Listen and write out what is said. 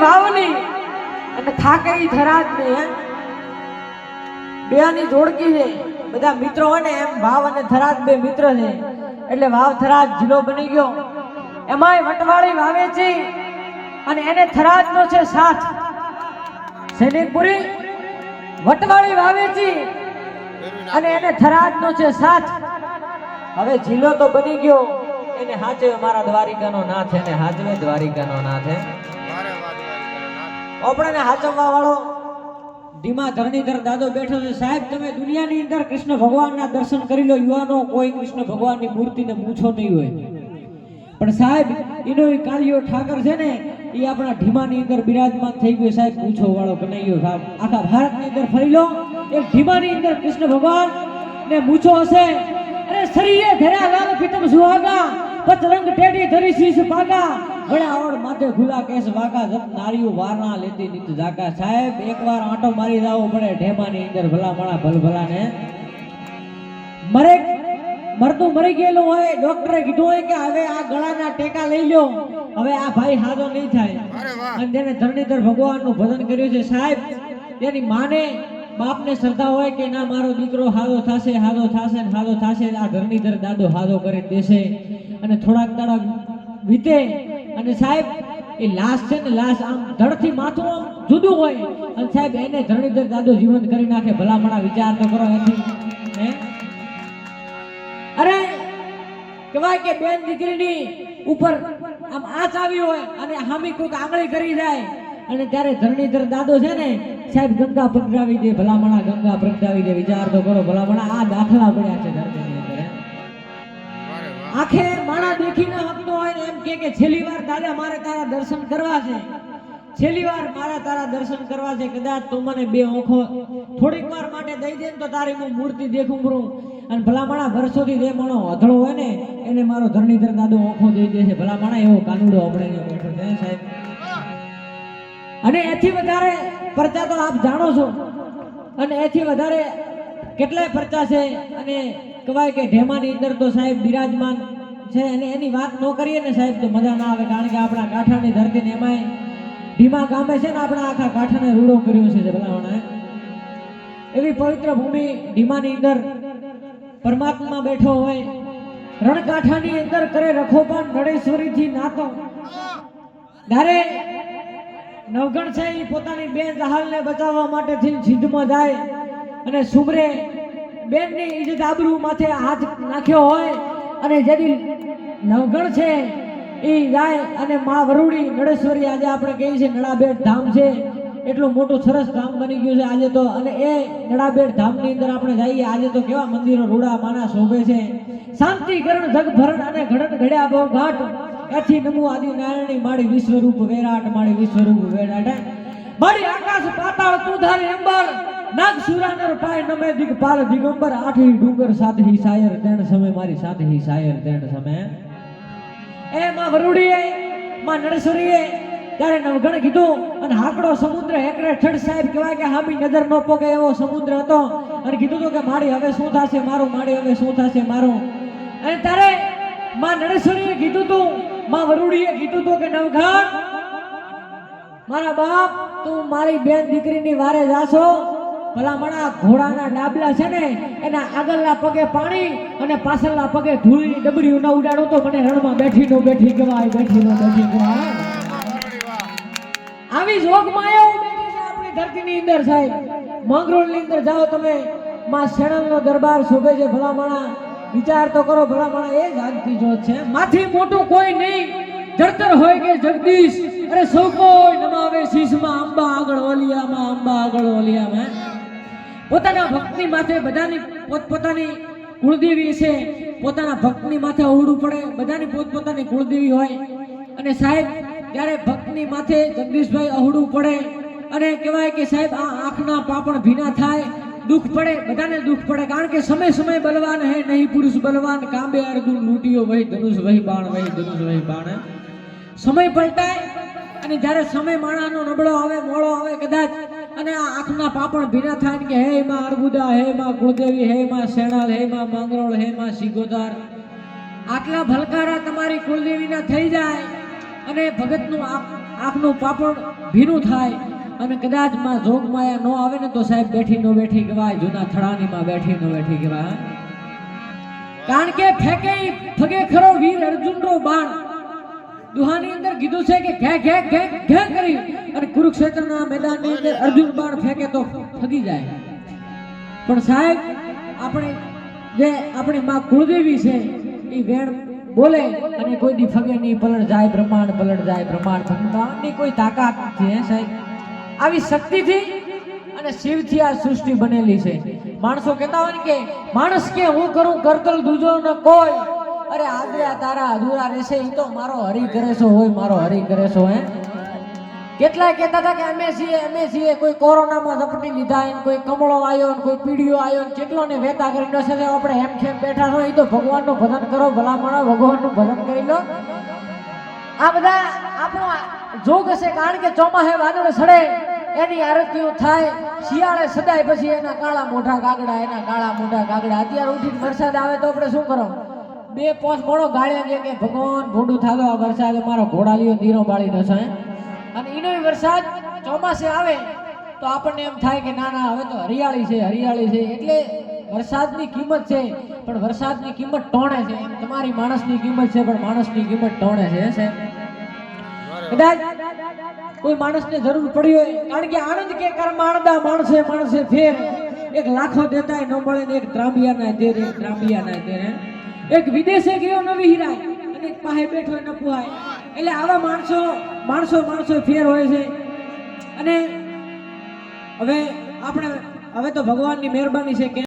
વાવની અને થાકેલી થરાદની બેની જોડકી છે. બધા મિત્રો હોય ને એમ વાવ અને થરાદ બે મિત્ર છે એટલે વાવ થરાદ જિલ્લો બની ગયો. એમાંય વટવાળી વાવે છે અને એને થરાદનો છે સાથ. સૈનિકપુરી વટવાળી વાવે છે અને એને થરાદનો છે સાથ. હવે જિલ્લો તો બની ગયો, એને હાચવે મારા દ્વારિકાનો નાથ, એને હાચવે દ્વારિકાનો નાથ. આપણને હાચવવા વાળો ધીમા ધરણીધર દાદો બેઠો છે. સાહેબ તમે દુનિયાની અંદર કૃષ્ણ ભગવાનના દર્શન કરી લો, યુવાનો કોઈ કૃષ્ણ ભગવાનની મૂર્તિને મૂછો નહીં હોય, પણ સાહેબ એનો કાલિયો ઠાકર છે ને એ આપણા ઢીમાની અંદર બિરાજમાન થઈ ગયો. સાહેબ મૂછો વાળો કનૈયો સાહેબ આખા ભારતની અંદર ફરી લો, એક ઢીમાની અંદર કૃષ્ણ ભગવાન ને મૂછો હશે. અરે શરીરે ધર્યા લાલ પીતમ સુહાગા, પતરંગ ટેડી ધરી શીશ પાગા, વડા ઓડ માથે ખુલા કેસ વાગા, જત નારીઓ વારના લેતી નીત જાગા. સાહેબ એકવાર આંટો મારી જાવો પડે ઢેમાની અંદર, ભલા મણા ભલભલા ને મરે મરતું મરી ગયેલું હોય, ડોક્ટરે કીધું હોય કે હવે આ ગળાના ટેકા લઈ લો, હવે આ ભાઈ હાજો નહીં થાય. અને તેને ધરણીધર ભગવાનનું ભજન કર્યું છે. સાહેબ તેની માને બાપને શ્રદ્ધા હોય કે ના મારો દીકરો હાજો થશે, હાજો થશે ને હાજો થશે, આ ધરણીધર દાદો હાજો કરી દેશે. અને થોડાક દાડા વીતે અને સાહેબ એ લાશ છે ને લાશ આમ ધડથી માથું આમ જુદું હોય અને સાહેબ એને ધરણીધર દાદો જીવંત કરી નાખે. ભલામણા વિચાર તો કરો એથી હે. અરે કહેવાય કે બેન દીકરીની ઉપર આમ આંચ આવી હોય અને હામી કોઈક આંગળી કરી જાય અને ત્યારે ધરણીધર દાદો છે ને સાહેબ ગંગા પ્રગટાવી દે. ભલામણા ગંગા પ્રગટાવી દે. વિચાર તો કરો ભલામણા આ દાખલા પડ્યા છે ધરતીની અંદર. આખે માણા દેખીને હકતો હોય ને એમ કે છેલ્લી વાર દાદા મારે તારા દર્શન કરવા છે, છેલ્લી વાર મારે તારા દર્શન કરવા છે, કદાચ તું મને બે આંખો થોડીક વાર માટે દઈ દે તો તારી હું મૂર્તિ દેખું કરું. અને ભલામણા વર્ષોથી જે માણો અધળો હોય ને એને મારો ધરણીધર દાદો આંખો દઈ દે છે. ભલામણા એવો કાનુડો આપણે બેઠો છે સાહેબ. અને એથી વધારે પરચા તો આપ જાણો છો, અને એથી વધારે કેટલાય પરચા છે. અને કહેવાય કે ઢેમાની અંદર તો સાહેબ બિરાજમાન છે અને એની વાત ન કરીએ ને સાહેબ તો મજા ના આવે, કારણ કે આપણા કાંઠાની ધરતીને એમાંય ઢીમા ગામે છે ને આપણા આખા કાંઠાને રૂડો કર્યો છે. ભલામણા એવી પવિત્ર ભૂમિ ઢીમાની અંદર પરમાત્મા બેઠો હોય. રણકાંઠાની અંદર કરે રખોપાન નડેશ્વરીથી નાતો. ત્યારે નવગણ છે એ પોતાની બેન જહાલને બચાવવા માટે સિંધમાં જાય અને સુમરે બેનની ઇજ્જત આબરૂ માથે હાથ નાખ્યો હોય. અને જેથી નવગણ છે એ જાય અને મા વરુડી નડેશ્વરી આજે આપણે કહીએ છીએ નડાબેટ ધામ છે, એટલું મોટું સરસ ધામ બની ગયું છે આજે તો. અને એ નડાબેટ ધામની અંદર આપણે જઈએ આજે તો કેવા મંદિરો રૂડા માના શોભે છે. શાંતિકરણ જગભરણ અને ઘડન ઘડ્યા બહુ ઘાટ, એથી નમુ આદિ નારાયણી માડી વિશ્વરૂપ વેરાટ, માડી વિશ્વરૂપ વેરાટ, માડી આકાશ પાતાળ તું ધારી અંબર, નાગ સુરાનર પાય નમે દિગપાલ દિગંબર, આઠી ડુંગર સાતહી સાયર તેણ સમય, મારી સાતહી સાયર તેણ સમય. એ માં વરુડીએ માં નડેશ્વરીએ ત્યારે નવગણ કીધું અને હાકડો સમુદ્ર એકરે ઠડ સાહેબ કહેવાય કે હામી નજર ન પોકે એવો સમુદ્ર હતો. અને કીધું તો કે માડી હવે શું થશે મારું, માડી હવે શું થશે મારું. અને ત્યારે માં નડેશ્વરીએ કીધું તું, માં વરુડીએ કીધું તું કે નવગણ મારા બાપ તું મારી બેન દીકરીની વારે જાશો. ભલામણા ઘોડાના ડાબલા છે ને એના આગળના પગે પાણી અને પાછળના પગે ધૂળની ડબરીઓ ન ઉડાડો તો મને રણમાં બેઠી નો બેઠી કહેવાય, બેઠી નો બેઠી કહેવાય. આવી જોગમાં એવું બેઠી છે આપણી ધરતીની અંદર સાહેબ. માંગરોળની અંદર જાઓ તમે, માં શેણલનો દરબાર શોભે છે. ભલામણા વિચાર તો કરો ભલામણા એ જાગતી જોત છે. માથી મોટું કોઈ નહીં, જડતર હોય કે જગદીશ, અરે સૌ કોઈ નમાવે શીશમાં અંબા આગળ ઓલિયામાં, અંબા આગળ ઓલિયામાં. પોતાના ભક્તની માથે બધાની પોતપોતાની કુળદેવી છે, પોતાના ભક્તની માથે ઓરડું પડે, બધાની પોતપોતાની કુળદેવી હોય. અને સાહેબ ત્યારે ભક્તની માથે જગદીશભાઈ અહડું પડે અને કહેવાય કે સાહેબ આ આંખના પાપણ ભીના થાય, દુઃખ પડે, બધાને દુઃખ પડે. કારણ કે સમય સમય બલવાન હે નહીં પુરુષ બલવાન, કાંબે અર્જુન લૂંટીઓ વહી ધનુષ વહી બાણ, વહી ધનુષ વહી બાણ. સમય પલટાય અને જ્યારે સમય માણાનો નબળો આવે, મોળો આવે કદાચ, અને આ આંખના પાપણ ભીના થાય કે હે માં અર્બુદા, હે માં કુળદેવી, હે માં શેણાલ, હે માં માંગરોળ, હે માં સિગોદાર, આટલા ભલકારા તમારી કુળદેવીના થઈ જાય અને ભગતનું આંખનું પાપણ ભીનું થાય અને કદાચ માં જોગમાયા ન આવે ને તો સાહેબ બેઠી નો બેઠી કહેવાય, જૂના થડાની માં બેઠી નો બેઠી કહેવાય. કારણ કે ફેંકે ફગે ખરો વીર અર્જુનનો બાણ. દુહાની અંદર કીધું છે કે ઘે ઘે ઘે ઘે કરી અને કુરુક્ષેત્રના મેદાનની અંદર અર્જુન બાણ ફેંકે તો ફગી જાય. પણ સાહેબ આપણે જે આપણી માં કુળદેવી છે એ વેણ બોલે અને કોઈ દી ફગે નહીં, પલટ જાય બ્રહ્માંડ, પલટ જાય બ્રહ્માંડ. બ્રહ્માંડની કોઈ તાકાત નથી હે સાહેબ. આવી શક્તિથી અને શિવથી આ સૃષ્ટિ બનેલી છે. માણસો કહેતા હોય ને કે માણસ કે હું કરું કરતલ દૂજો ન કોઈ, અરે આદરા તારા અધૂરા રહેશે, એ તો મારો હરી કરે છો હોય, મારો હરી કરે છો હે. કેટલાય કહેતા હતા કે અમે છીએ, કોઈ કોરોનામાં ઝપટી લીધા, કોઈ કમળો આવ્યો, કોઈ પીડીઓ આવ્યો, કેટલો ને વેતા કરી નો છે. આપણે એમ ખેમ બેઠા છો, એ તો ભગવાનનું ભજન કરો, ભલામણા ભગવાનનું ભજન કરી લો. આ બધા આપણો જોગ હશે. કારણ કે ચોમાસે વાદળ સડે એની આરતીઓ થાય, શિયાળે સદાય પછી એના કાળા મોઢા કાગડા, એના કાળા મોઢા કાગડા. અત્યારે ઉઠીને વરસાદ આવે તો આપણે શું કરો? બે પોસ મોડો ગાળ્યા છે કે ભગવાન ભૂંડું થાતો આ વરસાદ મારો ઘોડાલીઓ ધીરો બાળી નો છે. અને એનો વરસાદ ચોમાસે આવે તો આપણને એમ થાય કે ના ના હવે તો હરિયાળી છે, હરિયાળી છે. એટલે વરસાદની કિંમત છે, પણ વરસાદની કિંમત ટોણે છે. એમ તમારી માણસની કિંમત છે, પણ માણસની કિંમત ટોણે છે. કદાચ કોઈ માણસને જરૂર પડી હોય, કારણ કે આનંદ કે કર્માણદા માણસે માણસે ફેર, એક લાખો દેતાય ન મળે ને એક ત્રાંબિયાના દેર, એક ત્રાંબિયાના દેર. એક વિદેશે ગયો ન વિહરાય અને એક પાસે બેઠો ન પુહાય. એટલે આવા માણસો ફેર હોય છે. અને હવે તો ભગવાનની મહેરબાની છે કે